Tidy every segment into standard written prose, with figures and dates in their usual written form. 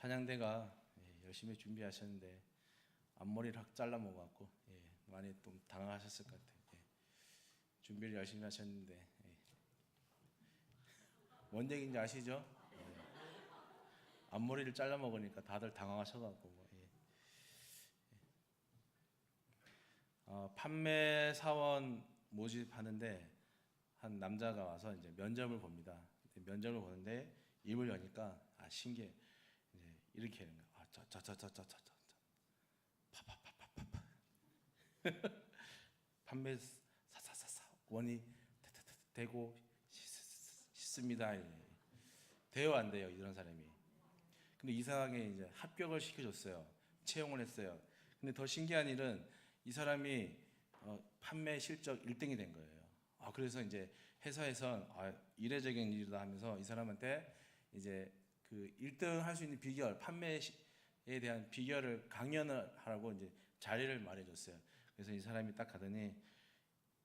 찬양대가 열심히 준비하셨는데 앞머리를 확 잘라 먹어갖고 많이 좀 당황하셨을 것 같아요. 준비를 열심히 하셨는데 뭔 얘기인지 아시죠? 앞머리를 잘라 먹으니까 다들 당황하셔갖고 판매 사원 모집하는데 한 남자가 와서 이제 면접을 봅니다. 면접을 보는데 입을 여니까 신기해. 이제 이렇게 하는 거야. 파파파파파파. 판매 사사사사 원이 대고 씻습니다. 돼요 안 돼요 이런 사람이. 근데 이상하게 이제 합격을 시켜줬어요. 채용을 했어요. 근데 더 신기한 일은 이 사람이 판매 실적 1등이 된 거예요. 그래서 이제 회사에서 이례적인 일이다 하면서 이 사람한테 이제 그 1등 할 수 있는 비결, 판매에 대한 비결을 강연을 하라고 이제 자리를 마련해줬어요. 그래서 이 사람이 딱 가더니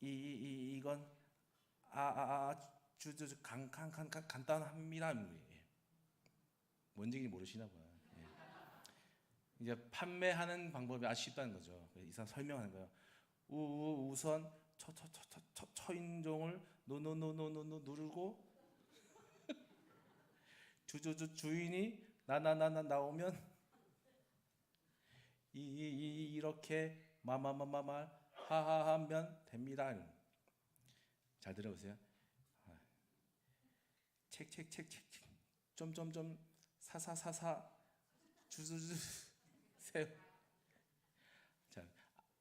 이건 아주 간단합니다. 뭔지 모르시나 봐요. 이제 판매하는 방법이 아주 쉽다는 거죠. 그래서 이 사람 설명하는 거예요. 우선 초인종을 누르고 주인이 나오면 이렇게 마마마마말 하하하면 됩니다. 잘 들어보세요. 책책책책 점점점 사사사사 주세요. 자,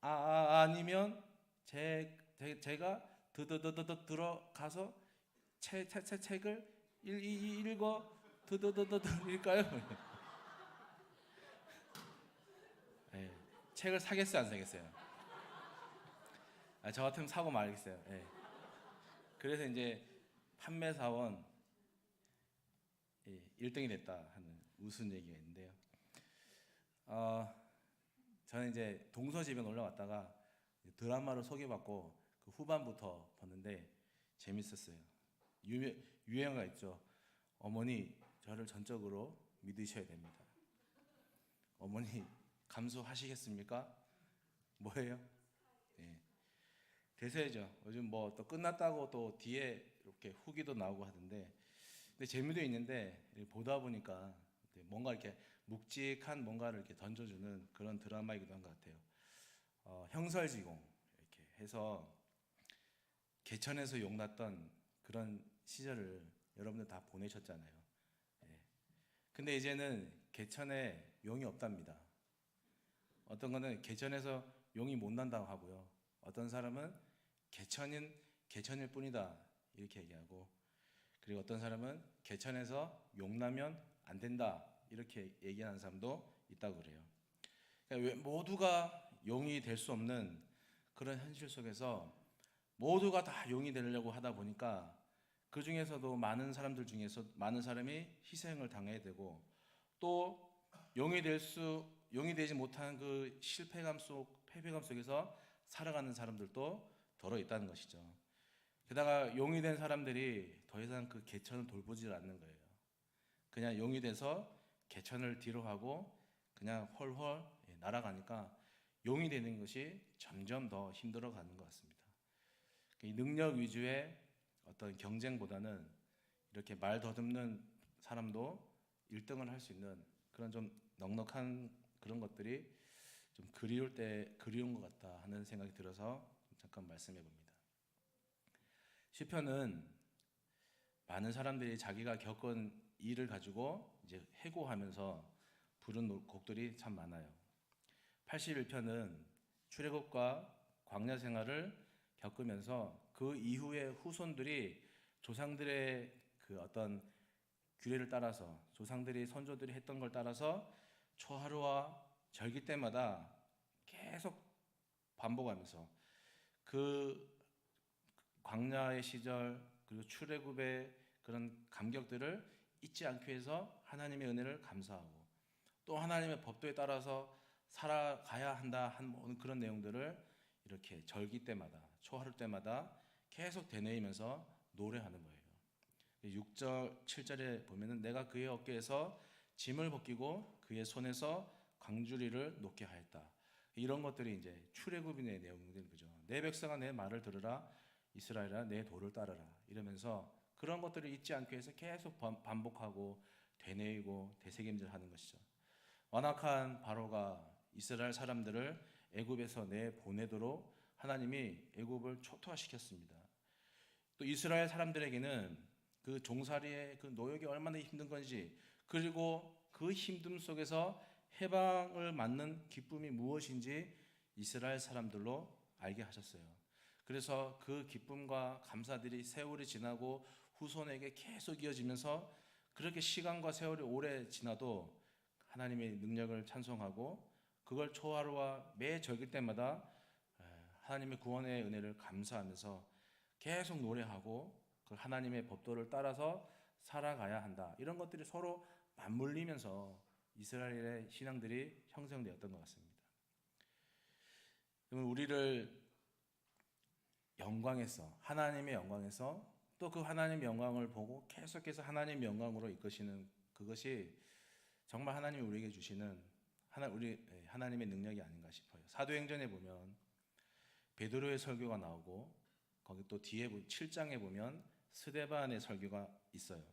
아니면 제가 들어가서 책을 읽어 드릴까요? 책을 사겠어요, 안 사겠어요? 저 같으면 사고 말겠어요. 그래서 이제 판매사원 1등이 됐다 하는 우스운 얘기가 있는데요. 저는 이제 동서집에 놀러 갔다가 드라마를 소개받고 그 후반부터 봤는데 재밌었어요. 유행어가 있죠. 어머니 저를 전적으로 믿으셔야 됩니다. 어머니 감수하시겠습니까? 뭐예요? 대세죠. 요즘 뭐 또 끝났다고 또 뒤에 이렇게 후기도 나오고 하던데, 근데 재미도 있는데 보다 보니까 뭔가 이렇게 묵직한 뭔가를 이렇게 던져주는 그런 드라마이기도 한 것 같아요. 형설지공 이렇게 해서 개천에서 용났던 그런 시절을 여러분들 다 보내셨잖아요. 근데 이제는 개천에 용이 없답니다. 어떤 거는 개천에서 용이 못 난다고 하고요. 어떤 사람은 개천일 뿐이다 이렇게 얘기하고, 그리고 어떤 사람은 개천에서 용 나면 안 된다 이렇게 얘기하는 사람도 있다고 그래요. 그러니까 모두가 용이 될 수 없는 그런 현실 속에서 모두가 다 용이 되려고 하다 보니까 그 중에서도 많은 사람들 중에서 많은 사람이 희생을 당해야 되고, 또 용이 되지 못한 그 패배감 속에서 살아가는 사람들도 더러 있다는 것이죠. 게다가 용이 된 사람들이 더 이상 그 개천을 돌보지 않는 거예요. 그냥 용이 돼서 개천을 뒤로 하고 그냥 헐헐 날아가니까 용이 되는 것이 점점 더 힘들어가는 것 같습니다. 능력 위주의 어떤 경쟁보다는 이렇게 말 더듬는 사람도 1등을 할 수 있는 그런 좀 넉넉한 그런 것들이 좀 그리운 것 같다 하는 생각이 들어서 잠깐 말씀해 봅니다. 시편은 많은 사람들이 자기가 겪은 일을 가지고 이제 해고하면서 부른 곡들이 참 많아요. 81편은 출애굽과 광야 생활을 겪으면서 그 이후에 후손들이 조상들의 그 어떤 규례를 따라서, 조상들이 선조들이 했던 걸 따라서 초하루와 절기 때마다 계속 반복하면서 그 광야의 시절 그리고 출애굽의 그런 감격들을 잊지 않기 위해서 하나님의 은혜를 감사하고, 또 하나님의 법도에 따라서 살아가야 한다 하는 그런 내용들을 이렇게 절기 때마다, 초하루 때마다 계속 되뇌이면서 노래하는 거예요. 6절, 7절에 보면은 내가 그의 어깨에서 짐을 벗기고 그의 손에서 광주리를 놓게 하였다. 이런 것들이 이제 출애굽인의 내용들인 거죠. 내 백성아 내 말을 들으라, 이스라엘아 내 도를 따르라, 이러면서 그런 것들을 잊지 않기 위해서 계속 반복하고 되뇌이고 되새김질하는 것이죠. 완악한 바로가 이스라엘 사람들을 애굽에서 내보내도록 하나님이 애굽을 초토화시켰습니다. 또 이스라엘 사람들에게는 그 종살이의 그 노역이 얼마나 힘든 건지, 그리고 그 힘듦 속에서 해방을 맞는 기쁨이 무엇인지 이스라엘 사람들로 알게 하셨어요. 그래서 그 기쁨과 감사들이 세월이 지나고 후손에게 계속 이어지면서 그렇게 시간과 세월이 오래 지나도 하나님의 능력을 찬송하고 그걸 초하루와 매 절기 때마다 하나님의 구원의 은혜를 감사하면서 계속 노래하고 그 하나님의 법도를 따라서 살아가야 한다. 이런 것들이 서로 맞물리면서 이스라엘의 신앙들이 형성되었던 것 같습니다. 그러면 우리를 영광에서, 하나님의 영광에서 또 그 하나님의 영광을 보고 계속해서 하나님의 영광으로 이끄시는 그것이 정말 하나님이 우리에게 주시는 하나님의 능력이 아닌가 싶어요. 사도행전에 보면 베드로의 설교가 나오고 거기 또 뒤에 7장에 보면 스데반의 설교가 있어요.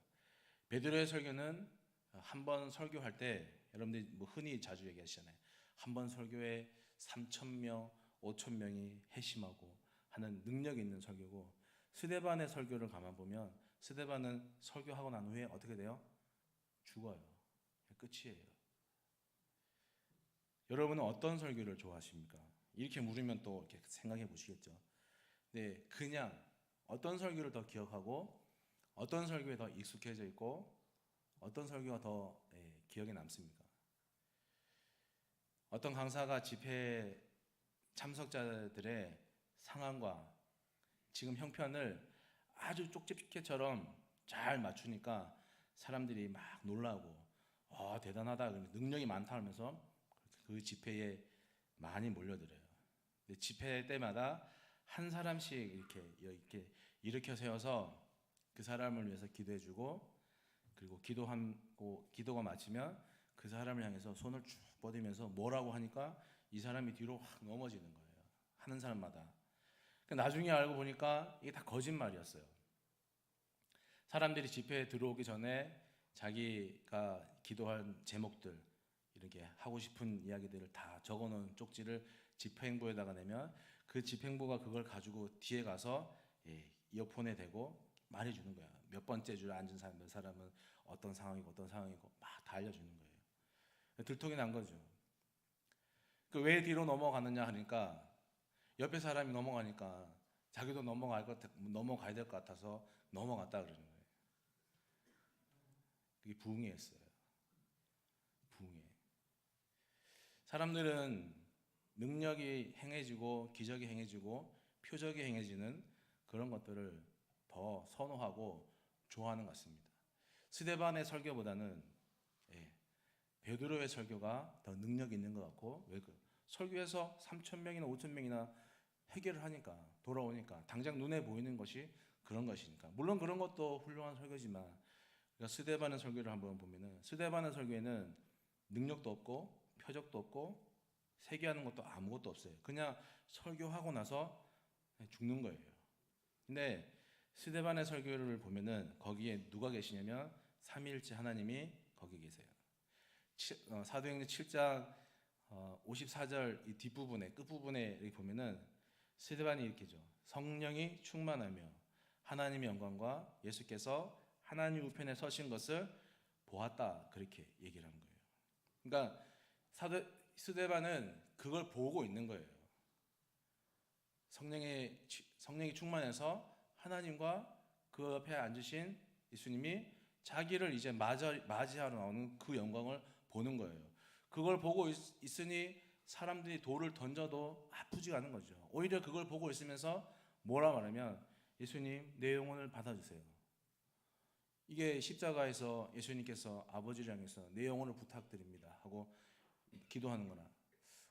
베드로의 설교는 한 번 설교할 때 여러분들이 뭐 흔히 자주 얘기하시잖아요. 한 번 설교에 3,000명, 5,000명이 회심하고 하는 능력 있는 설교고, 스데반의 설교를 가만 보면 스데반은 설교하고 난 후에 어떻게 돼요? 죽어요. 끝이에요. 여러분은 어떤 설교를 좋아하십니까? 이렇게 물으면 또 이렇게 생각해 보시겠죠. 네, 그냥 어떤 설교를 더 기억하고 어떤 설교에 더 익숙해져 있고 어떤 설교가 더 기억에 남습니까? 어떤 강사가 집회 참석자들의 상황과 지금 형편을 아주 쪽집게처럼 잘 맞추니까 사람들이 막 놀라고 대단하다, 능력이 많다 하면서 그 집회에 많이 몰려들어요. 집회 때마다 한 사람씩 이렇게 일으켜 세워서 그 사람을 위해서 기도해주고, 그리고 기도가 마치면 그 사람을 향해서 손을 쭉 뻗으면서 뭐라고 하니까 이 사람이 뒤로 확 넘어지는 거예요. 하는 사람마다. 나중에 알고 보니까 이게 다 거짓말이었어요. 사람들이 집회에 들어오기 전에 자기가 기도한 제목들, 이렇게 하고 싶은 이야기들을 다 적어놓은 쪽지를 집행부에다가 내면 그 집행부가 그걸 가지고 뒤에 가서 이어폰에 대고 말해주는 거야. 몇 번째 줄 앉은 사람, 몇 사람은 어떤 상황이고 막 다 알려주는 거예요. 들통이 난 거죠. 왜 뒤로 넘어가느냐 하니까 옆에 사람이 넘어가니까 자기도 넘어가야 될 것 같아서 넘어갔다 그러는 거예요. 그게 부흥회였어요. 부흥회. 사람들은 능력이 행해지고 기적이 행해지고 표적이 행해지는 그런 것들을 더 선호하고 좋아하는 것 같습니다. 스데반의 설교보다는 베드로의 설교가 더 능력 있는 것 같고, 설교에서 3,000명이나 5,000명이나 해결을 하니까, 돌아오니까 당장 눈에 보이는 것이 그런 것이니까. 물론 그런 것도 훌륭한 설교지만, 그러니까 스데반의 설교를 한번 보면은 스데반의 설교에는 능력도 없고 표적도 없고 세계하는 것도 아무것도 없어요. 그냥 설교하고 나서 죽는 거예요. 근데 스데반의 설교를 보면은 거기에 누가 계시냐면 삼위일체 하나님이 거기 계세요. 사도행전 7장 54절 이 뒷부분에 끝부분에 이렇게 보면은 스데반이 이렇게죠. 성령이 충만하며 하나님의 영광과 예수께서 하나님 우편에 서신 것을 보았다, 그렇게 얘기를 한 거예요. 그러니까 스데반은 그걸 보고 있는 거예요. 성령이 충만해서 하나님과 그 옆에 앉으신 예수님이 자기를 이제 맞이하러 나오는 그 영광을 보는 거예요. 그걸 보고 있으니 사람들이 돌을 던져도 아프지가 않은 거죠. 오히려 그걸 보고 있으면서 뭐라 말하면 예수님 내 영혼을 받아주세요. 이게 십자가에서 예수님께서 아버지를 향해서 내 영혼을 부탁드립니다 하고 기도하는 거나,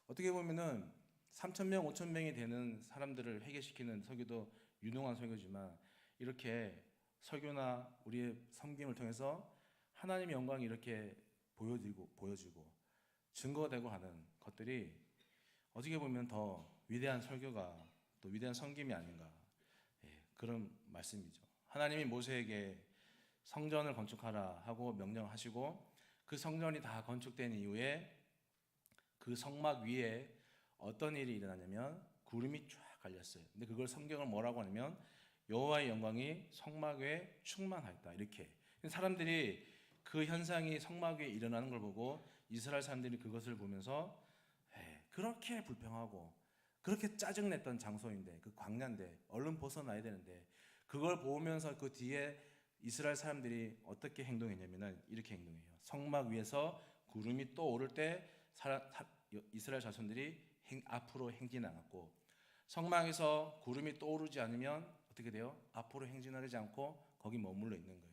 어떻게 보면은 3,000명, 5,000명이 되는 사람들을 회개시키는 설교도 유능한 설교지만, 이렇게 설교나 우리의 섬김을 통해서 하나님의 영광이 이렇게 보여지고 증거되고 하는 것들이 어떻게 보면 더 위대한 설교가 또 위대한 섬김이 아닌가, 그런 말씀이죠. 하나님이 모세에게 성전을 건축하라 하고 명령하시고 그 성전이 다 건축된 이후에 그 성막 위에 어떤 일이 일어나냐면 구름이 쫙 갈렸어요. 근데 그걸 성경을 뭐라고 하냐면 여호와의 영광이 성막 위에 충만하였다, 이렇게. 사람들이 그 현상이 성막 위에 일어나는 걸 보고 이스라엘 사람들이 그것을 보면서 그렇게 불평하고 그렇게 짜증냈던 장소인데, 그 광야인데 얼른 벗어나야 되는데, 그걸 보면서 그 뒤에 이스라엘 사람들이 어떻게 행동했냐면은 이렇게 행동해요. 성막 위에서 구름이 또 오를 때 이스라엘 자손들이 앞으로 행진하고, 성막에서 구름이 또 오르지 않으면 어떻게 돼요? 앞으로 행진하지 않고 거기 머물러 있는 거예요.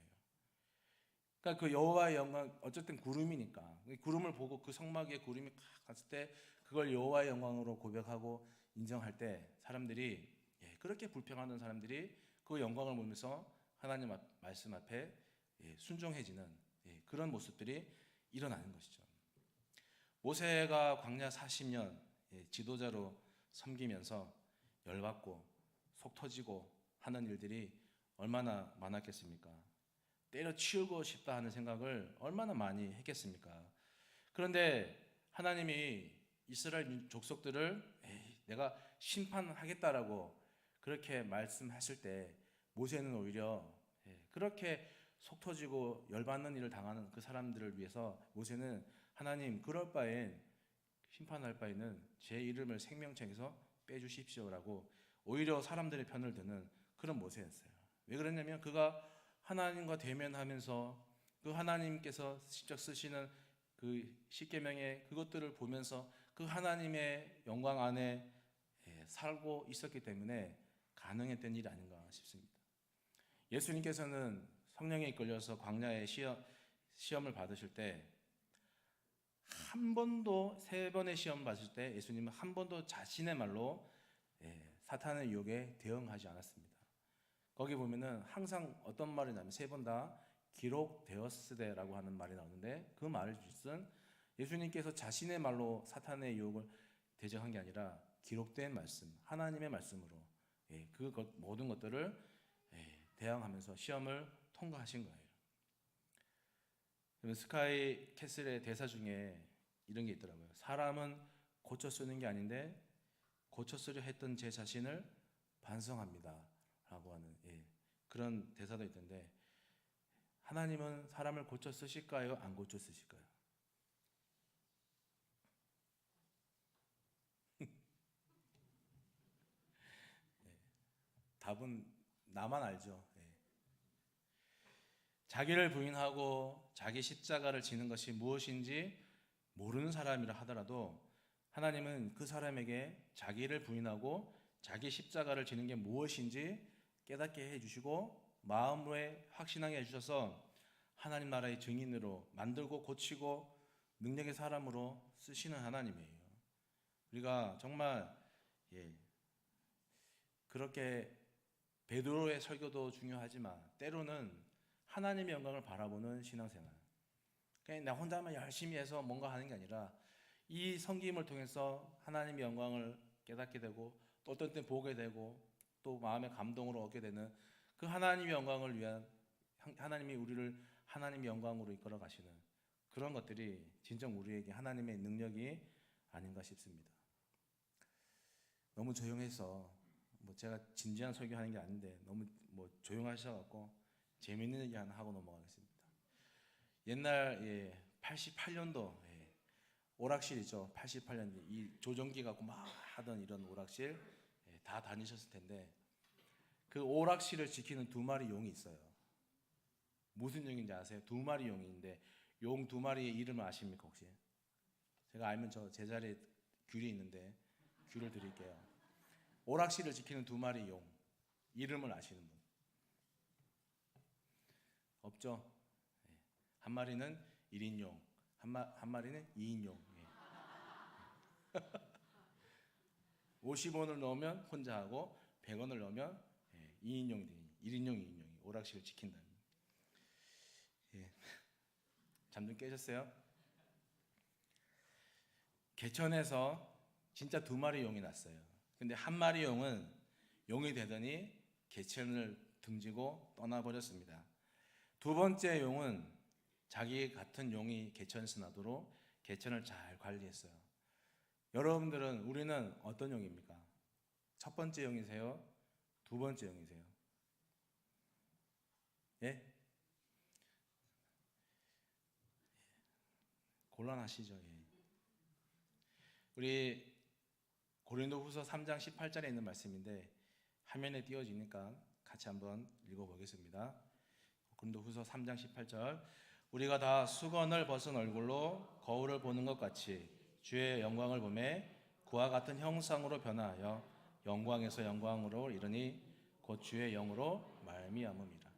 그러니까 그 여호와의 영광, 어쨌든 구름이니까 구름을 보고 그 성막 위에 구름이 갔을 때 그걸 여호와의 영광으로 고백하고 인정할 때 사람들이, 그렇게 불평하는 사람들이 그 영광을 보면서 하나님 말씀 앞에 순종해지는 그런 모습들이 일어나는 것이죠. 모세가 광야 40년 지도자로 섬기면서 열받고 속 터지고 하는 일들이 얼마나 많았겠습니까? 때려치우고 싶다 하는 생각을 얼마나 많이 했겠습니까? 그런데 하나님이 이스라엘 족속들을 내가 심판하겠다라고 그렇게 말씀하실 때 모세는 오히려 그렇게 속 터지고 열받는 일을 당하는 그 사람들을 위해서 모세는 하나님, 그럴 바엔 심판할 바에는 제 이름을 생명책에서 빼주십시오라고 오히려 사람들의 편을 드는 그런 모세였어요. 왜 그랬냐면 그가 하나님과 대면하면서 그 하나님께서 직접 쓰시는 그 십계명의 그것들을 보면서 그 하나님의 영광 안에 살고 있었기 때문에 가능했던 일이 아닌가 싶습니다. 예수님께서는 성령에 이끌려서 광야의 시험을 받으실 때 한 번도, 3번의 시험 받으실 때 예수님은 한 번도 자신의 말로 사탄의 유혹에 대응하지 않았습니다. 거기 보면은 항상 어떤 말이 나오면 3번 다 기록되었으되라고 하는 말이 나오는데, 그 말을 뜻은 예수님께서 자신의 말로 사탄의 유혹을 대적한 게 아니라 기록된 말씀, 하나님의 말씀으로 모든 것들을 대항하면서 시험을 통과하신 거예요. 스카이 캐슬의 대사 중에 이런 게 있더라고요. 사람은 고쳐 쓰는 게 아닌데 고쳐 쓰려 했던 제 자신을 반성합니다 라고 하는 그런 대사도 있던데, 하나님은 사람을 고쳐 쓰실까요? 안 고쳐 쓰실까요? 답은 나만 알죠. 자기를 부인하고 자기 십자가를 지는 것이 무엇인지 모르는 사람이라 하더라도 하나님은 그 사람에게 자기를 부인하고 자기 십자가를 지는 게 무엇인지 깨닫게 해주시고 마음에 확신하게 해주셔서 하나님 나라의 증인으로 만들고 고치고 능력의 사람으로 쓰시는 하나님이에요. 우리가 정말 그렇게 베드로의 설교도 중요하지만 때로는 하나님의 영광을 바라보는 신앙생활, 그냥 나 혼자만 열심히 해서 뭔가 하는 게 아니라 이 섬김을 통해서 하나님의 영광을 깨닫게 되고 또 어떤 때 보게 되고 또 마음의 감동으로 얻게 되는 그 하나님의 영광을 위한, 하나님이 우리를 하나님의 영광으로 이끌어 가시는 그런 것들이 진정 우리에게 하나님의 능력이 아닌가 싶습니다. 너무 조용해서 제가 진지한 설교하는 게 아닌데 너무 조용하셔갖고 재밌는 얘기 하나 하고 넘어가겠습니다. 옛날 88년도 오락실이죠. 88년도 이 조정기 갖고 막 하던 이런 오락실 다 다니셨을 텐데, 그 오락실을 지키는 2마리 용이 있어요. 무슨 용인지 아세요? 2마리 용인데 용 2마리의 이름을 아십니까 혹시? 제가 알면 제 자리에 귤이 있는데 귤을 드릴게요. 오락실을 지키는 2마리 용 이름을 아시는 분? 없죠? 한 마리는 1인용, 한 마리는 2인용. 50원을 넣으면 혼자 하고 100원을 넣으면 2인용, 1인용, 2인용이 오락실을 지킨다는. 잠 좀 깨셨어요? 개천에서 진짜 두 마리 용이 났어요. 근데 한 마리 용은 용이 되더니 개천을 등지고 떠나버렸습니다. 두 번째 용은 자기 같은 용이 개천에서 나도록 개천을 잘 관리했어요. 여러분들은 우리는 어떤 용입니까? 첫 번째 용이세요? 두 번째 용이세요? 예? 곤란하시죠? 예. 우리 고린도후서 3장 18절에 있는 말씀인데 화면에 띄워지니까 같이 한번 읽어보겠습니다. 고린도후서 3장 18절 우리가 다 수건을 벗은 얼굴로 거울을 보는 것 같이 주의 영광을 보매 그와 같은 형상으로 변화하여 영광에서 영광으로 이르니 곧 주의 영으로 말미암음이라.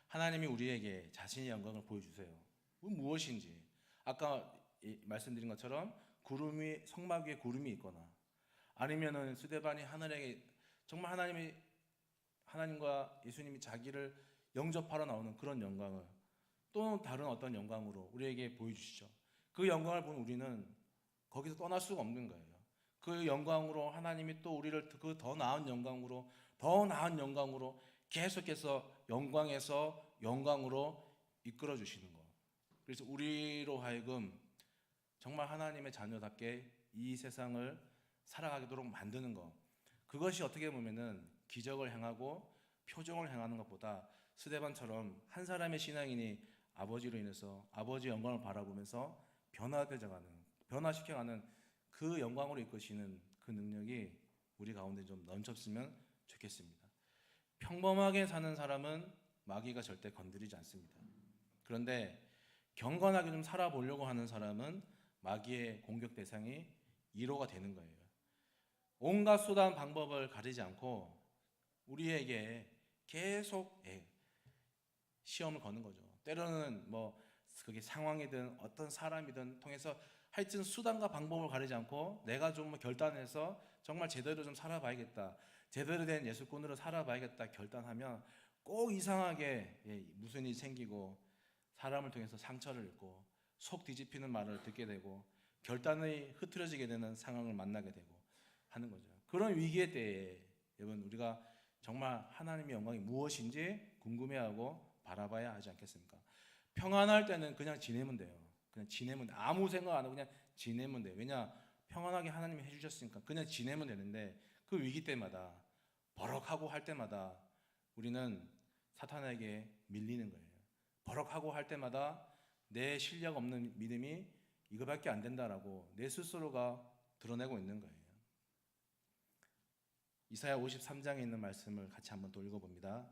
하나님이 우리에게 자신의 영광을 보여주세요. 무엇인지 아까 말씀드린 것처럼 구름이 성막 위에 구름이 있거나 아니면은 스데반이 하늘에 정말 하나님과 예수님이 자기를 영접하러 나오는 그런 영광을 또 다른 어떤 영광으로 우리에게 보여주시죠. 그 영광을 본 우리는 거기서 떠날 수가 없는 거예요. 그 영광으로 하나님이 또 우리를 그 더 나은 영광으로 계속해서 영광에서 영광으로 이끌어 주시는 거. 그래서 우리로 하여금 정말 하나님의 자녀답게 이 세상을 살아가도록 만드는 것. 그것이 어떻게 보면은 기적을 행하고 표정을 행하는 것보다 스데반처럼 한 사람의 신앙인이 아버지로 인해서 아버지의 영광을 바라보면서 변화시켜가는 그 영광으로 이끄시는 그 능력이 우리 가운데 좀 넘쳤으면 좋겠습니다. 평범하게 사는 사람은 마귀가 절대 건드리지 않습니다. 그런데 경건하게 좀 살아보려고 하는 사람은 마귀의 공격 대상이 1호가 되는 거예요. 온갖 수단 방법을 가리지 않고 우리에게 계속 시험을 거는 거죠. 때로는 뭐 그게 상황이든 어떤 사람이든 통해서 하여튼 수단과 방법을 가리지 않고 내가 좀 결단해서 정말 제대로 좀 살아봐야겠다. 제대로 된 예수꾼으로 살아봐야겠다 결단하면 꼭 이상하게 무슨 일이 생기고 사람을 통해서 상처를 입고 속 뒤집히는 말을 듣게 되고 결단이 흐트러지게 되는 상황을 만나게 되고 하는 거죠. 그런 위기의 때에 여러분 우리가 정말 하나님의 영광이 무엇인지 궁금해하고 바라봐야 하지 않겠습니까? 평안할 때는 그냥 지내면 돼요. 그냥 지내면 돼. 아무 생각 안 하고 그냥 지내면 돼요. 왜냐? 평안하게 하나님이 해주셨으니까 그냥 지내면 되는데 그 위기 때마다 버럭하고 할 때마다 우리는 사탄에게 밀리는 거예요. 버럭하고 할 때마다 내 실력 없는 믿음이 이거밖에 안 된다라고 내 스스로가 드러내고 있는 거예요. 이사야 53장에 있는 말씀을 같이 한번 또 읽어봅니다.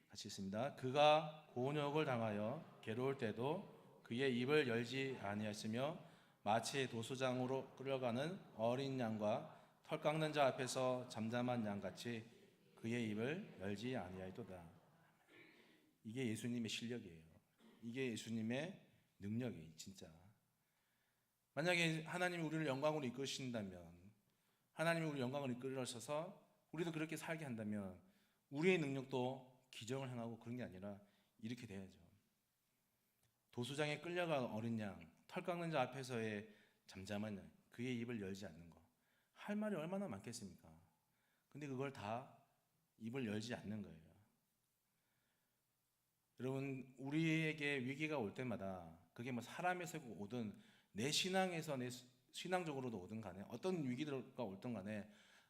같이 읽습니다. 그가 곤욕을 당하여 괴로울 때도 그의 입을 열지 아니하였으며 마치 도수장으로 끌려가는 어린 양과 털 깎는 자 앞에서 잠잠한 양같이 그의 입을 열지 아니하였도다. 이게 예수님의 실력이에요. 이게 예수님의 능력이에요. 진짜. 만약에 하나님이 우리를 영광으로 이끄신다면 하나님이 우리 영광을 이끌어셔서 우리도 그렇게 살게 한다면 우리의 능력도 기적을 행하고 그런 게 아니라 이렇게 돼야죠. 도수장에 끌려간 어린 양, 털 깎는 자 앞에서의 잠잠한 양, 그의 입을 열지 않는 거. 할 말이 얼마나 많겠습니까? 근데 그걸 다 입을 열지 않는 거예요. 여러분, 우리에게 위기가 올 때마다 그게 뭐 사람에서 오든 내 신앙에서 내 신앙적으로도 오든 간에 어떤 위기가 올든 간에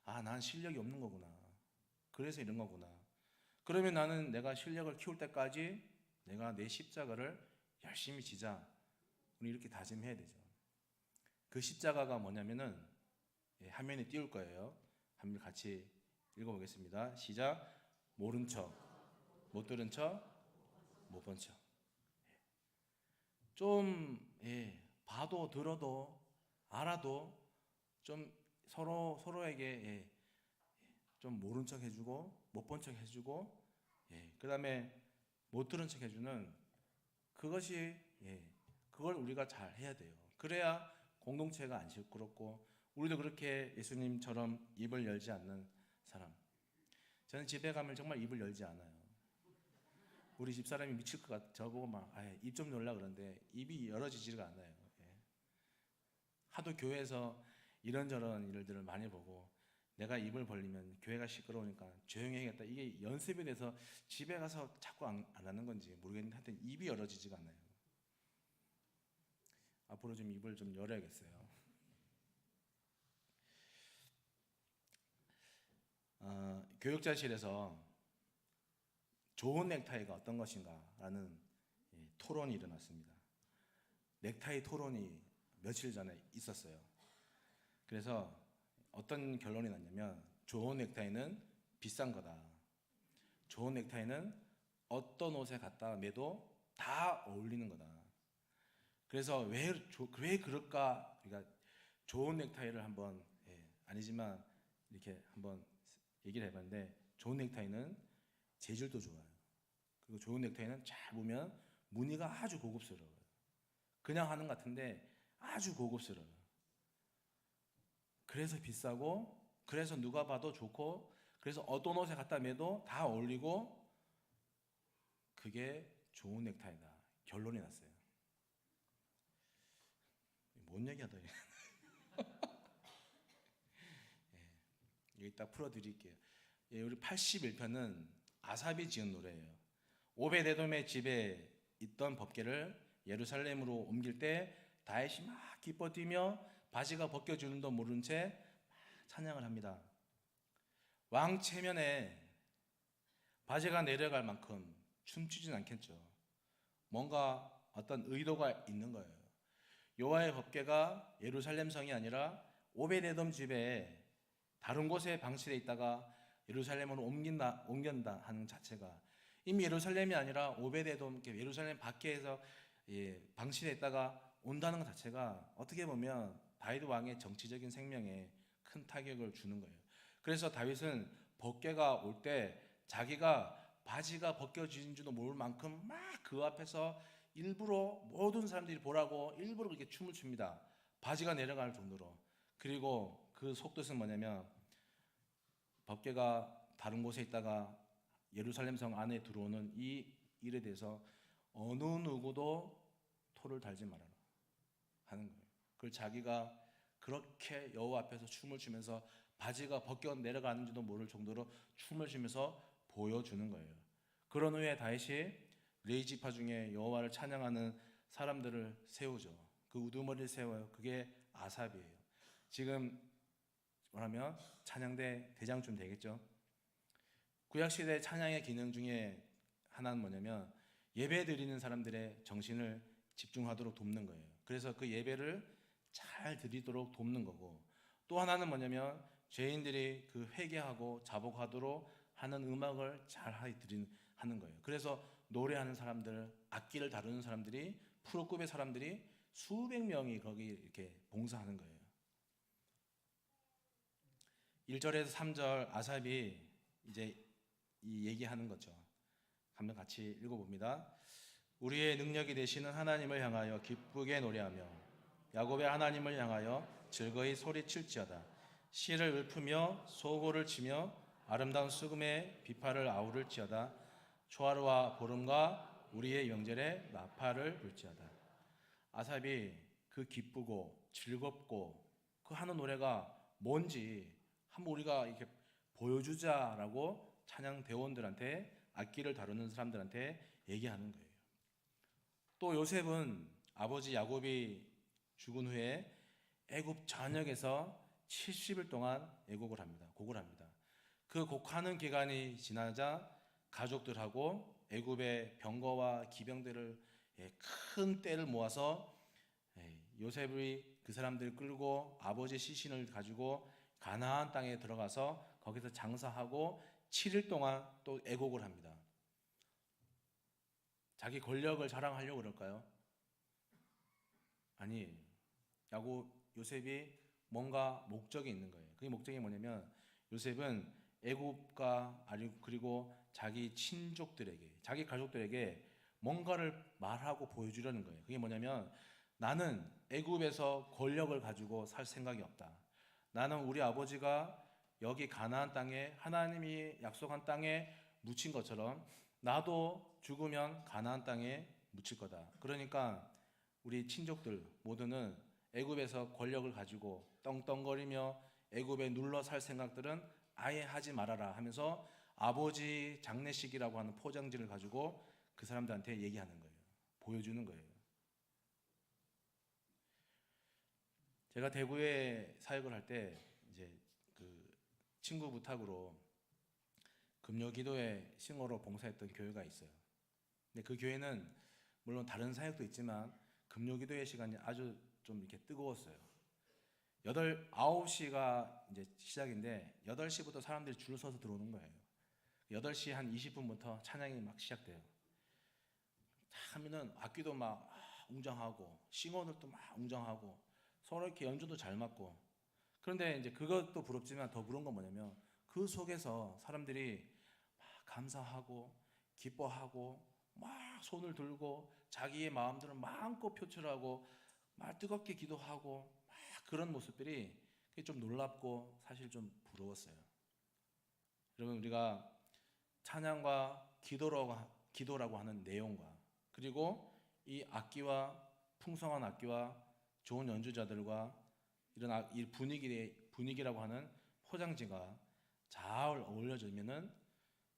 난 실력이 없는 거구나. 그래서 이런 거구나. 그러면 나는 내가 실력을 키울 때까지 내가 내 십자가를 열심히 지자. 우리 이렇게 다짐해야 되죠. 그 십자가가 뭐냐면은 화면에 띄울 거예요. 한번 같이 읽어보겠습니다. 시작. 모른 척, 못 들은 척, 못 본 척. 좀 봐도 들어도 알아도 좀 서로에게 좀 모른 척 해주고 못 본 척 해주고 그 다음에 못 들은 척 해주는 그것이 그걸 우리가 잘 해야 돼요. 그래야 공동체가 안 시끄럽고 우리도 그렇게 예수님처럼 입을 열지 않는 사람. 저는 집에 가면 정말 입을 열지 않아요. 우리 집사람이 미칠 것 같아. 저보고 막 입 좀 열라 그러는데 입이 열어지지가 않아요. 하도 교회에서 이런저런 일들을 많이 보고 내가 입을 벌리면 교회가 시끄러우니까 조용히 해야겠다. 이게 연습이 돼서 집에 가서 자꾸 안 하는 건지 모르겠는데 하여튼 입이 열어지지가 않아요. 앞으로 좀 입을 좀 열어야겠어요. 교육자실에서 좋은 넥타이가 어떤 것인가라는 토론이 일어났습니다. 넥타이 토론이 며칠 전에 있었어요. 그래서 어떤 결론이 났냐면 좋은 넥타이는 비싼 거다. 좋은 넥타이는 어떤 옷에 갖다 매도 다 어울리는 거다. 그래서 왜 그럴까? 그러니까 좋은 넥타이를 한번 아니지만 이렇게 한번 얘기를 해봤는데 좋은 넥타이는 재질도 좋아요. 그리고 좋은 넥타이는 잘 보면 무늬가 아주 고급스러워요. 그냥 하는 것 같은데 아주 고급스러워요. 그래서 비싸고 그래서 누가 봐도 좋고 그래서 어떤 옷에 갖다 매도 다 어울리고 그게 좋은 넥타이다. 결론이 났어요. 뭔 얘기하다 여기 딱 풀어드릴게요. 우리 81편은 아삽이 지은 노래예요. 오베데돔의 집에 있던 법궤를 예루살렘으로 옮길 때 다윗이 막 기뻐 뛰며 바지가 벗겨지는도 모른 채 찬양을 합니다. 왕 체면에 바지가 내려갈 만큼 춤추진 않겠죠. 뭔가 어떤 의도가 있는 거예요. 여호와의 법궤가 예루살렘 성이 아니라 오베데돔 집에 다른 곳에 방치되어 있다가 예루살렘으로 옮긴다 하는 자체가 이미 예루살렘이 아니라 오베데돔 예루살렘 밖에서 방치되어 있다가 온다는 것 자체가 어떻게 보면 다윗 왕의 정치적인 생명에 큰 타격을 주는 거예요. 그래서 다윗은 법궤가 올 때 자기가 바지가 벗겨진지도 모를 만큼 막 그 앞에서 일부러 모든 사람들이 보라고 일부러 그렇게 춤을 춥니다. 바지가 내려갈 정도로. 그리고 그 속뜻은 뭐냐면 법궤가 다른 곳에 있다가 예루살렘 성 안에 들어오는 이 일에 대해서 어느 누구도 토를 달지 말아라 하는 거예요. 그걸 자기가 그렇게 여호와 앞에서 춤을 추면서 바지가 벗겨 내려가는지도 모를 정도로 춤을 추면서 보여주는 거예요. 그런 후에 다윗이 레위지파 중에 여호와를 찬양하는 사람들을 세우죠. 그 우두머리를 세워요. 그게 아삽이에요. 지금 뭐라면 찬양대 대장쯤 되겠죠. 구약시대 찬양의 기능 중에 하나는 뭐냐면 예배 드리는 사람들의 정신을 집중하도록 돕는 거예요. 그래서 그 예배를 잘 드리도록 돕는 거고, 또 하나는 뭐냐면 죄인들이 그 회개하고 자복하도록 하는 음악을 잘 하는 거예요. 그래서 노래하는 사람들, 악기를 다루는 사람들이, 프로급의 사람들이 수백 명이 거기 이렇게 봉사하는 거예요. 1절에서 3절 아삽이 이제 이 얘기하는 거죠. 한번 같이 읽어봅니다. 우리의 능력이 되시는 하나님을 향하여 기쁘게 노래하며 야곱의 하나님을 향하여 즐거이 소리칠지어다. 시를 읊으며 소고를 치며 아름다운 수금의 비파를 아우를지어다. 초하루와 보름과 우리의 명절에 나팔을 불지어다. 아삽이 그 기쁘고 즐겁고 그 하는 노래가 뭔지 한번 우리가 이렇게 보여주자라고 찬양 대원들한테 악기를 다루는 사람들한테 얘기하는 거예요. 또 요셉은 아버지 야곱이 죽은 후에 애굽 전역에서 70일 동안 애곡을 합니다. 곡을 합니다. 그 곡하는 기간이 지나자 가족들하고 애굽의 병거와 기병들을 큰 떼를 모아서 요셉이 그 사람들을 끌고 아버지 시신을 가지고 가나안 땅에 들어가서 거기서 장사하고 7일 동안 또 애곡을 합니다. 자기 권력을 자랑하려고 그럴까요? 아니, 요셉이 뭔가 목적이 있는 거예요. 그게 목적이 뭐냐면 요셉은 애굽과 그리고 자기 친족들에게, 자기 가족들에게 뭔가를 말하고 보여주려는 거예요. 그게 뭐냐면 나는 애굽에서 권력을 가지고 살 생각이 없다. 나는 우리 아버지가 여기 가나안 땅에 하나님이 약속한 땅에 묻힌 것처럼 나도 죽으면 가나안 땅에 묻힐 거다. 그러니까 우리 친족들 모두는 애굽에서 권력을 가지고 떵떵거리며 애굽에 눌러 살 생각들은 아예 하지 말아라 하면서 아버지 장례식이라고 하는 포장지를 가지고 그 사람들한테 얘기하는 거예요. 보여주는 거예요. 제가 대구에 사역을 할 때 이제 그 친구 부탁으로 금요기도회 싱어로 봉사했던 교회가 있어요. 근데 그 교회는 물론 다른 사역도 있지만 금요기도회 시간이 아주 좀 이렇게 뜨거웠어요. 9시가 이제 시작인데 8시부터 사람들이 줄 서서 들어오는 거예요. 8시 한 20분부터 찬양이 막 시작돼요. 하면은 악기도 막 웅장하고 싱어들도 막 웅장하고 서로 이렇게 연주도 잘 맞고. 그런데 이제 그것도 부럽지만 더 부러운 건 뭐냐면 그 속에서 사람들이 막 감사하고 기뻐하고 막 손을 들고 자기의 마음들을 마음껏 표출하고 막 뜨겁게 기도하고 막 그런 모습들이 좀 놀랍고 사실 좀 부러웠어요. 여러분, 우리가 찬양과 기도라고 하는 내용과 그리고 이 악기와 풍성한 악기와 좋은 연주자들과 이런 이 분위기라고 하는 포장지가 잘 어울려지면은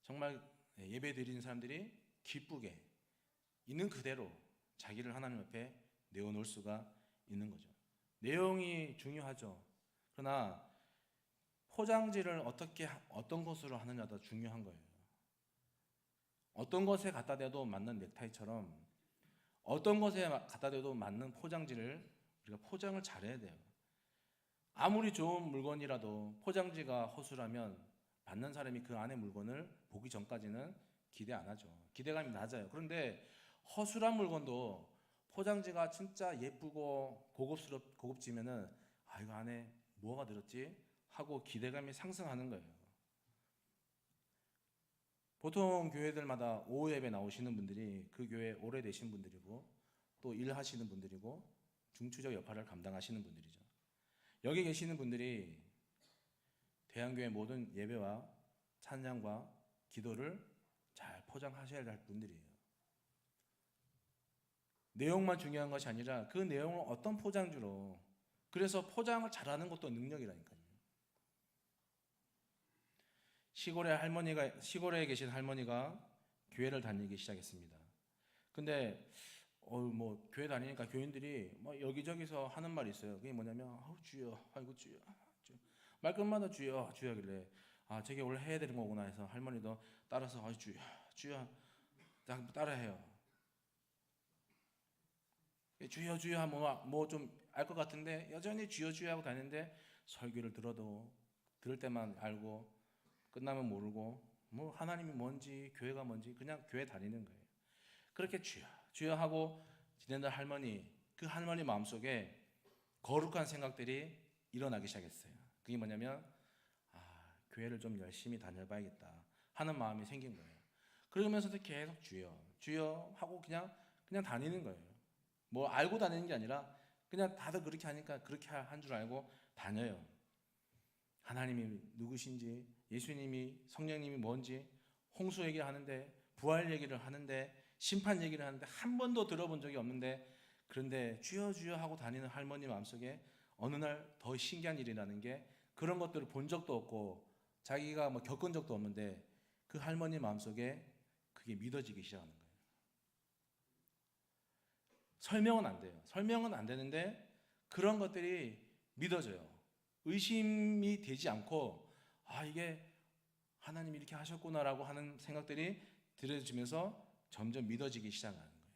정말 예배 드리는 사람들이 기쁘게 있는 그대로 자기를 하나님 앞에 내어놓을 수가 있는 거죠. 내용이 중요하죠. 그러나 포장지를 어떤 것으로 하느냐도 중요한 거예요. 어떤 것에 갖다 대도 맞는 넥타이처럼 어떤 것에 갖다 대도 맞는 포장지를 우리가 포장을 잘해야 돼요. 아무리 좋은 물건이라도 포장지가 허술하면 받는 사람이 그 안에 물건을 보기 전까지는 기대 안 하죠. 기대감이 낮아요. 그런데 허술한 물건도 포장지가 진짜 예쁘고 고급지면은 이거 안에 뭐가 들었지? 하고 기대감이 상승하는 거예요. 보통 교회들마다 오후 예배 나오시는 분들이 그 교회 오래되신 분들이고 또 일하시는 분들이고 중추적 역할을 감당하시는 분들이죠. 여기 계시는 분들이 대한교회 모든 예배와 찬양과 기도를 잘 포장하셔야 할 분들이에요. 내용만 중요한 것이 아니라 그 내용을 어떤 포장주로, 그래서 포장을 잘하는 것도 능력이라니까요. 시골에 계신 할머니가 교회를 다니기 시작했습니다. 근데 뭐 교회 다니니까 교인들이 뭐 여기저기서 하는 말이 있어요. 그게 뭐냐면 주여, 아이고 주여, 말끝마다 주여 주여길래 저게 원래 해야 되는 거구나 해서 할머니도 따라서 주여 주여 따라해요. 주여 주여 하면 뭐 좀 알 것 같은데 여전히 주여 주여 하고 다니는데 설교를 들을 때만 알고 끝나면 모르고 뭐 하나님이 뭔지 교회가 뭔지 그냥 교회 다니는 거예요. 그렇게 주여 주여 하고 지내는 할머니, 그 할머니 마음속에 거룩한 생각들이 일어나기 시작했어요. 그게 뭐냐면 교회를 좀 열심히 다녀봐야겠다 하는 마음이 생긴 거예요. 그러면서도 계속 주여 주여 하고 그냥 다니는 거예요. 뭐 알고 다니는 게 아니라 그냥 다들 그렇게 하니까 그렇게 한 줄 알고 다녀요. 하나님이 누구신지, 예수님이, 성령님이 뭔지, 홍수 얘기를 하는데, 부활 얘기를 하는데, 심판 얘기를 하는데 한 번도 들어본 적이 없는데, 그런데 주여 주여 하고 다니는 할머니 마음속에 어느 날 더 신기한 일이 나는 게, 그런 것들을 본 적도 없고 자기가 뭐 겪은 적도 없는데 그 할머니 마음속에 그게 믿어지기 시작하는 거예요. 설명은 안 돼요. 설명은 안 되는데 그런 것들이 믿어져요. 의심이 되지 않고 이게 하나님이 이렇게 하셨구나라고 하는 생각들이 들어지면서 점점 믿어지기 시작하는 거예요.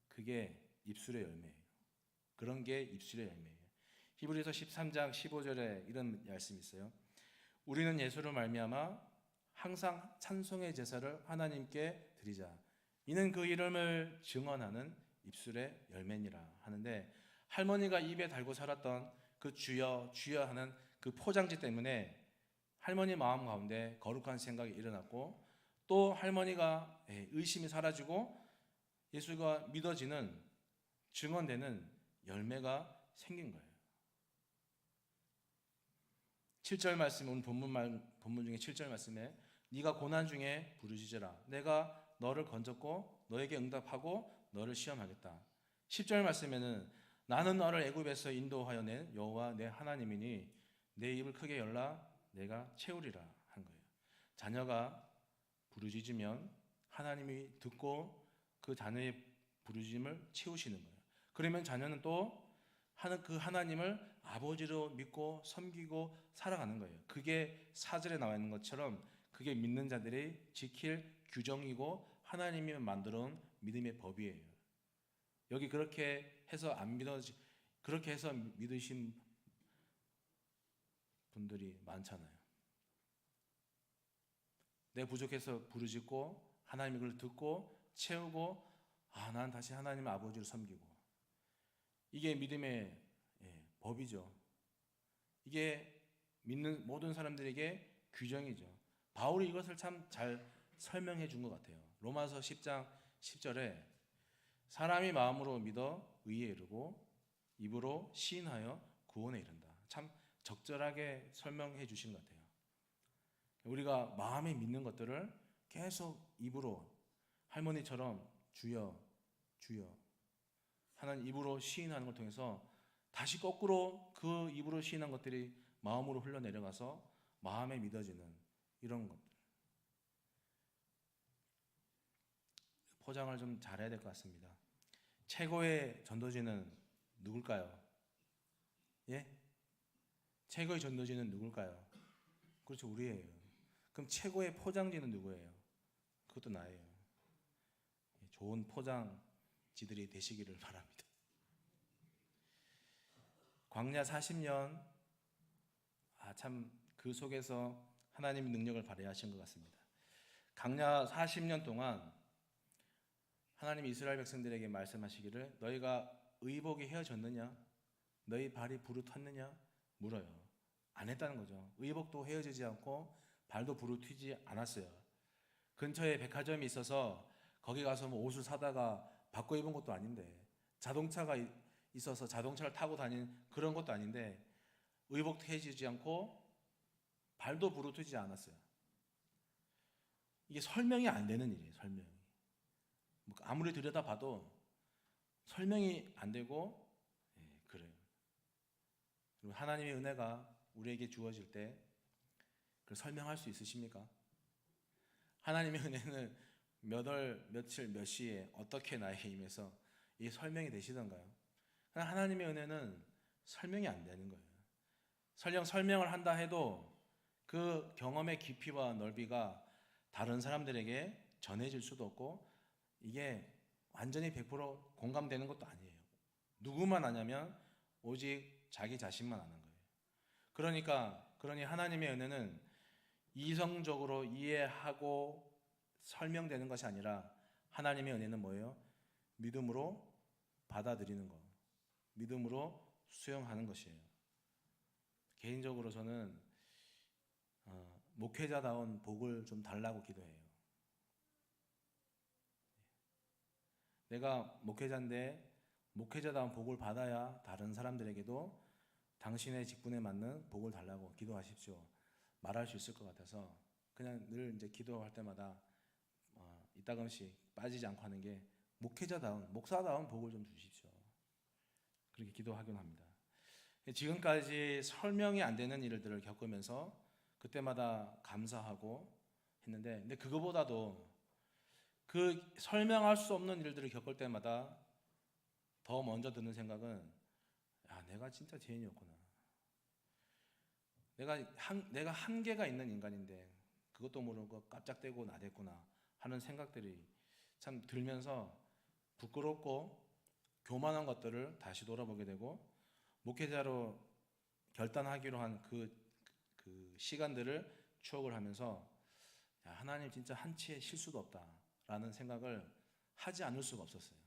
그게 입술의 열매예요. 그런 게 입술의 열매예요. 히브리서 13장 15절에 이런 말씀이 있어요. 우리는 예수로 말미암아 항상 찬송의 제사를 하나님께 드리자. 이는 그 이름을 증언하는 입술의 열매니라 하는데, 할머니가 입에 달고 살았던 그 주여 주여 하는 그 포장지 때문에 할머니 마음 가운데 거룩한 생각이 일어났고, 또 할머니가 의심이 사라지고 예수가 믿어지는, 증언되는 열매가 생긴 거예요. 7절 말씀, 오늘 본문 중에 7절 말씀에 네가 고난 중에 부르짖으라. 내가 너를 건졌고 너에게 응답하고 너를 시험하겠다. 10절 말씀에는 나는 너를 애굽에서 인도하여 낸 여호와 내 하나님이니 내 입을 크게 열라 내가 채우리라 한 거예요. 자녀가 부르짖으면 하나님이 듣고 그 자녀의 부르짖음을 채우시는 거예요. 그러면 자녀는 또 그 하나님을 아버지로 믿고 섬기고 살아가는 거예요. 그게 사절에 나와 있는 것처럼 그게 믿는 자들이 지킬 규정이고 하나님이 만들어온 믿음의 법이에요. 여기 그렇게 해서 그렇게 해서 믿으신 분들이 많잖아요. 내 부족해서 부르짖고 하나님이 그걸 듣고 채우고 난 다시 하나님 아버지를 섬기고 이게 믿음의 법이죠. 이게 믿는 모든 사람들에게 규정이죠. 바울이 이것을 참 잘 설명해 준 것 같아요. 로마서 10장 10절에 사람이 마음으로 믿어 의에 이르고 입으로 시인하여 구원에 이른다. 참 적절하게 설명해 주신 것 같아요. 우리가 마음에 믿는 것들을 계속 입으로 할머니처럼 주여 주여 하나님 입으로 시인하는 걸 통해서 다시 거꾸로 그 입으로 시인한 것들이 마음으로 흘러내려가서 마음에 믿어지는 이런 것들. 포장을 좀 잘해야 될 것 같습니다. 최고의 전도지는 누굴까요? 예? 최고의 전도지는 누굴까요? 그렇죠, 우리예요. 그럼 최고의 포장지는 누구예요? 그것도 나예요. 좋은 포장지들이 되시기를 바랍니다. 광야 40년 참 그 속에서 하나님의 능력을 발휘하신 것 같습니다. 광야 40년 동안 하나님이 이스라엘 백성들에게 말씀하시기를 너희가 의복이 헤어졌느냐? 너희 발이 부르텄느냐? 물어요. 안 했다는 거죠. 의복도 헤어지지 않고 발도 부르튀지 않았어요. 근처에 백화점이 있어서 거기 가서 뭐 옷을 사다가 바꿔 입은 것도 아닌데 자동차가 있어서 자동차를 타고 다닌 그런 것도 아닌데 의복도 헤어지지 않고 발도 부르트지 않았어요. 이게 설명이 안 되는 일이에요. 설명이 아무리 들여다봐도 설명이 안 되고 그래요. 그리고 하나님의 은혜가 우리에게 주어질 때 그걸 설명할 수 있으십니까? 하나님의 은혜는 몇 월, 며칠, 몇 시에 어떻게 나에게 임해서 이게 설명이 되시던가요? 하나님의 은혜는 설명이 안 되는 거예요. 설령 설명을 한다 해도 그 경험의 깊이와 넓이가 다른 사람들에게 전해질 수도 없고 이게 완전히 100% 공감되는 것도 아니에요. 누구만 아냐면 오직 자기 자신만 아는 거예요. 그러니 하나님의 은혜는 이성적으로 이해하고 설명되는 것이 아니라 하나님의 은혜는 뭐예요? 믿음으로 받아들이는 것, 믿음으로 수용하는 것이에요. 개인적으로 저는 목회자다운 복을 좀 달라고 기도해요. 내가 목회자인데 목회자다운 복을 받아야 다른 사람들에게도 당신의 직분에 맞는 복을 달라고 기도하십시오. 말할 수 있을 것 같아서 그냥 늘 이제 기도할 때마다 이따금씩 빠지지 않고 하는 게 목사다운 복을 좀 주십시오. 그렇게 기도하곤 합니다. 지금까지 설명이 안 되는 일들을 겪으면서 그때마다 감사하고 했는데, 근데 그거보다도 그 설명할 수 없는 일들을 겪을 때마다 더 먼저 드는 생각은 내가 진짜 죄인이었구나. 내가 한계가 있는 인간인데 그것도 모르고 깜짝대고 나댔구나 하는 생각들이 참 들면서 부끄럽고 교만한 것들을 다시 돌아보게 되고 목회자로 결단하기로 한 그 시간들을 추억을 하면서 하나님 진짜 한치의 실수도 없다라는 생각을 하지 않을 수가 없었어요.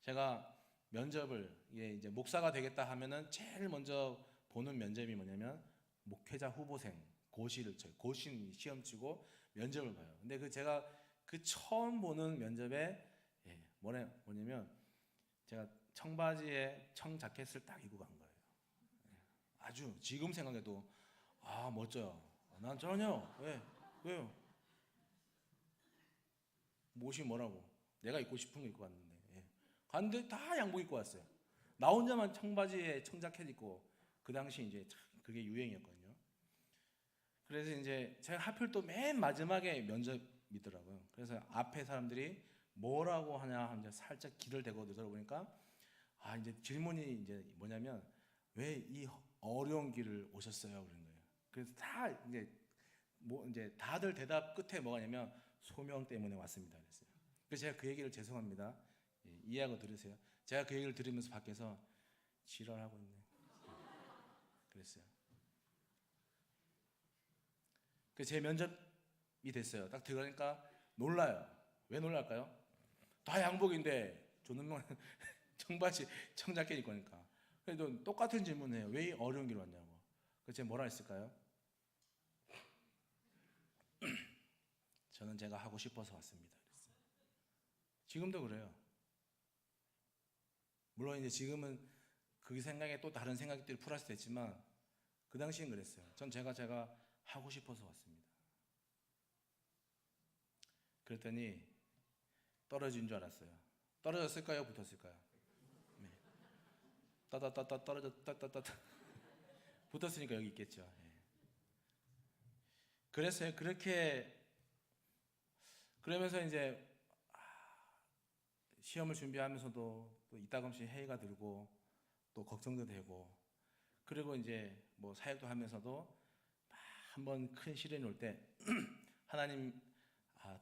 제가 면접을 이제 목사가 되겠다 하면은 제일 먼저 보는 면접이 뭐냐면 목회자 후보생 고신 시험 치고 면접을 봐요. 근데 제가 처음 보는 면접에 뭐냐면 제가 청바지에 청자켓을 딱 입고 간 거예요. 아주 지금 생각해도 멋져요. 난 전혀 왜요? 옷이 뭐라고? 내가 입고 싶은 거 입고 갔는데 갔는데 다 양복 입고 왔어요. 나 혼자만 청바지에 청자켓 입고 그 당시 이제 참 그게 유행이었거든요. 그래서 이제 제가 하필 또 맨 마지막에 면접이더라고요. 그래서 앞에 사람들이 뭐라고 하냐 이제 살짝 귀를 대고 들어보니까 이제 질문이 이제 뭐냐면 왜 이 어려운 길을 오셨어요? 그런 거예요. 그래서 다 이제 다들 대답 끝에 뭐가냐면 소명 때문에 왔습니다. 그랬어요. 그래서 제가 그 얘기를 죄송합니다. 이해하고 들으세요. 제가 그 얘기를 들으면서 밖에서 지랄하고 있네. 그랬어요. 그래서 제 면접이 됐어요. 딱 들어가니까 놀라요. 왜 놀랄까요? 다 양복인데 저는 청바지 청자켓 입고 하니까. 그래도 똑같은 질문을 해요. 왜 이 어려운 길 왔냐고. 그래서 제가 뭐라 했을까요? 저는 제가 하고 싶어서 왔습니다. 그랬어요. 지금도 그래요. 물론 이제 지금은 그 생각에 또 다른 생각들이 플러스 됐지만 그 당시엔 그랬어요. 전 제가 하고 싶어서 왔습니다. 그랬더니 떨어진 줄 알았어요. 떨어졌을까요? 붙었을까요? 네. 따따따따 떨어졌다따따 붙었으니까 여기 있겠죠. 예. 그랬어요. 그러면서 이제 시험을 준비하면서도 또 이따금씩 회의가 들고 또 걱정도 되고 그리고 이제 뭐 사역도 하면서도 한번 큰 시련이 올 때 하나님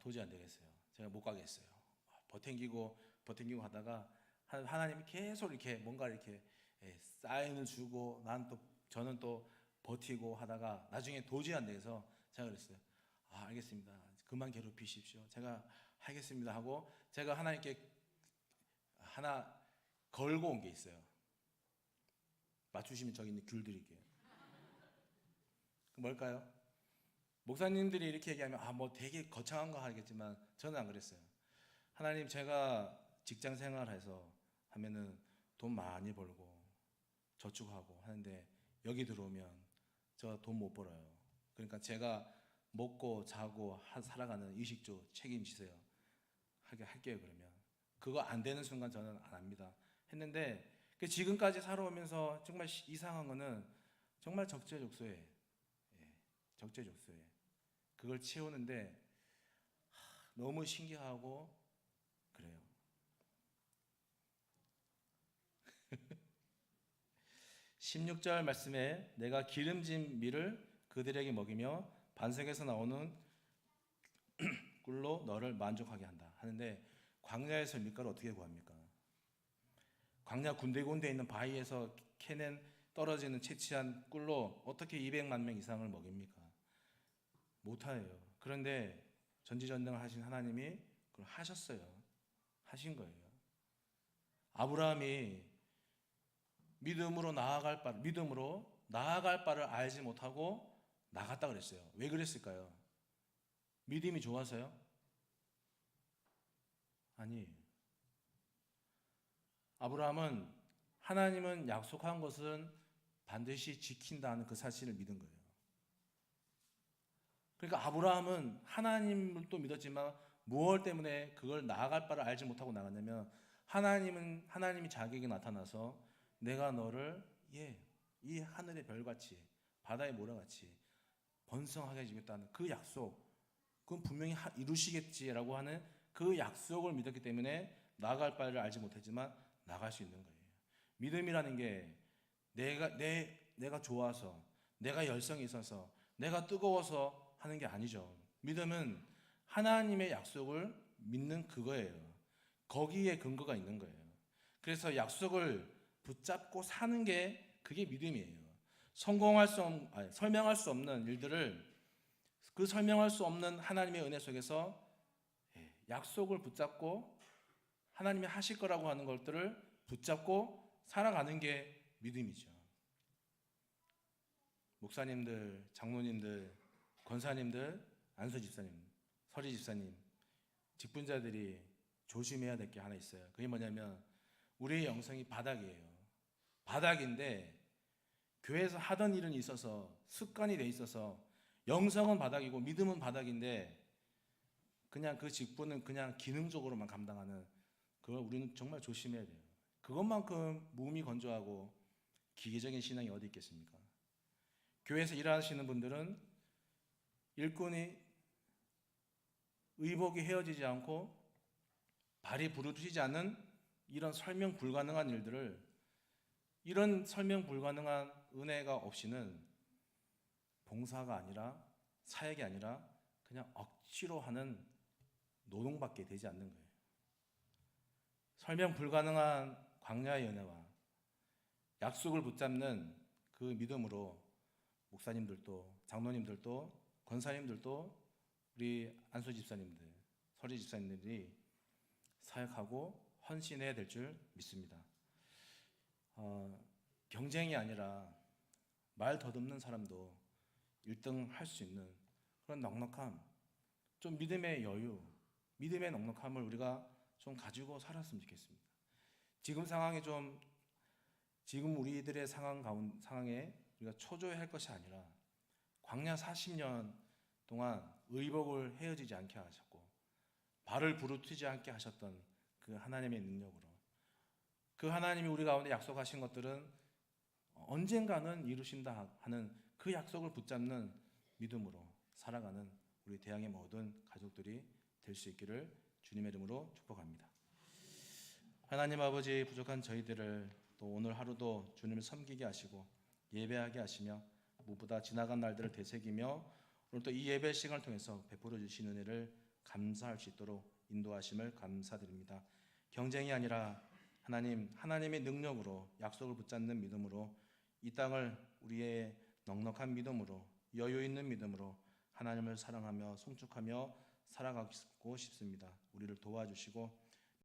도저히 안 되겠어요. 제가 못 가겠어요. 버팅기고 하다가 하나님이 계속 이렇게 뭔가 이렇게 사인을 주고 저는 또 버티고 하다가 나중에 도저히 안 돼서 제가 그랬어요. 알겠습니다. 그만 괴롭히십시오. 제가 하겠습니다 하고 제가 하나님께 하나 걸고 온 게 있어요. 맞추시면 저기 있는 귤 드릴게요. 뭘까요? 목사님들이 이렇게 얘기하면 뭐 되게 거창한 거 하겠지만 저는 안 그랬어요. 하나님, 제가 직장 생활해서 하면은 돈 많이 벌고 저축하고 하는데 여기 들어오면 저 돈 못 벌어요. 그러니까 제가 먹고 자고 살아가는 의식주 책임지세요. 할게요. 그러면 그거 안 되는 순간 저는 안 합니다. 했는데 지금까지 살아오면서 정말 이상한 거는 정말 적재적소에 그걸 채우는데 너무 신기하고 그래요. 16절 말씀에 내가 기름진 밀을 그들에게 먹이며 반석에서 나오는 꿀로 너를 만족하게 한다 하는데 광야에서 밀가루 어떻게 구합니까? 광야 군데군데 있는 바위에서 캐낸 떨어지는 채취한 꿀로 어떻게 200만 명 이상을 먹입니까? 못해요. 그런데 전지전능을 하신 하나님이 그걸 하셨어요. 하신 거예요. 아브라함이 믿음으로 나아갈 바를 알지 못하고 나갔다 그랬어요. 왜 그랬을까요? 믿음이 좋아서요? 아니, 아브라함은 하나님은 약속한 것은 반드시 지킨다는 그 사실을 믿은 거예요. 그러니까 아브라함은 하나님을 또 믿었지만 무엇 때문에 그걸 나아갈 바를 알지 못하고 나갔냐면 하나님이 자기에게 나타나서 내가 너를 이 하늘의 별같이 바다의 모래같이 번성하게 해주겠다는 그 약속, 그건 분명히 이루시겠지라고 하는 그 약속을 믿었기 때문에 나아갈 바를 알지 못했지만 나갈 수 있는 거예요. 믿음이라는 게 내가 좋아서, 내가 열성이 있어서, 내가 뜨거워서 하는 게 아니죠. 믿음은 하나님의 약속을 믿는 그거예요. 거기에 근거가 있는 거예요. 그래서 약속을 붙잡고 사는 게 그게 믿음이에요. 설명할 수 없는 일들을 설명할 수 없는 하나님의 은혜 속에서 약속을 붙잡고 하나님이 하실 거라고 하는 것들을 붙잡고 살아가는 게 믿음이죠. 목사님들, 장로님들, 권사님들, 안수 집사님, 서리 집사님, 직분자들이 조심해야 될 게 하나 있어요. 그게 뭐냐면 우리의 영성이 바닥이에요. 바닥인데 교회에서 하던 일은 있어서 습관이 돼 있어서 영성은 바닥이고 믿음은 바닥인데 그냥 그 직분은 그냥 기능적으로만 감당하는 그걸 우리는 정말 조심해야 돼요. 그것만큼 무음이 건조하고 기계적인 신앙이 어디 있겠습니까? 교회에서 일하시는 분들은 일꾼이 의복이 헤어지지 않고 발이 부르짖지 않는 이런 설명 불가능한 일들을, 이런 설명 불가능한 은혜가 없이는 봉사가 아니라, 사역이 아니라 그냥 억지로 하는 노동밖에 되지 않는 거예요. 설명 불가능한 광야의 은혜와 약속을 붙잡는 그 믿음으로 목사님들도, 장로님들도, 권사님들도, 우리 안수 집사님들, 서리 집사님들이 사역하고 헌신해야 될 줄 믿습니다. 경쟁이 아니라 말 더듬는 사람도 1등 할 수 있는 그런 넉넉함, 좀 믿음의 여유, 믿음의 넉넉함을 우리가 좀 가지고 살았으면 좋겠습니다. 지금 우리들의 상황에 우리가 초조해할 것이 아니라 광야 40년 동안 의복을 헤어지지 않게 하셨고 발을 부르트지 않게 하셨던 그 하나님의 능력으로, 그 하나님이 우리 가운데 약속하신 것들은 언젠가는 이루신다 하는 그 약속을 붙잡는 믿음으로 살아가는 우리 대양의 모든 가족들이 될 수 있기를 주님의 이름으로 축복합니다. 하나님 아버지, 부족한 저희들을 또 오늘 하루도 주님을 섬기게 하시고 예배하게 하시며 무엇보다 지나간 날들을 되새기며 오늘 또 이 예배 시간을 통해서 베풀어 주신 은혜를 감사할 수 있도록 인도하심을 감사드립니다. 경쟁이 아니라 하나님의 능력으로 약속을 붙잡는 믿음으로 이 땅을 우리의 넉넉한 믿음으로, 여유 있는 믿음으로 하나님을 사랑하며 송축하며 살아가고 싶습니다. 우리를 도와주시고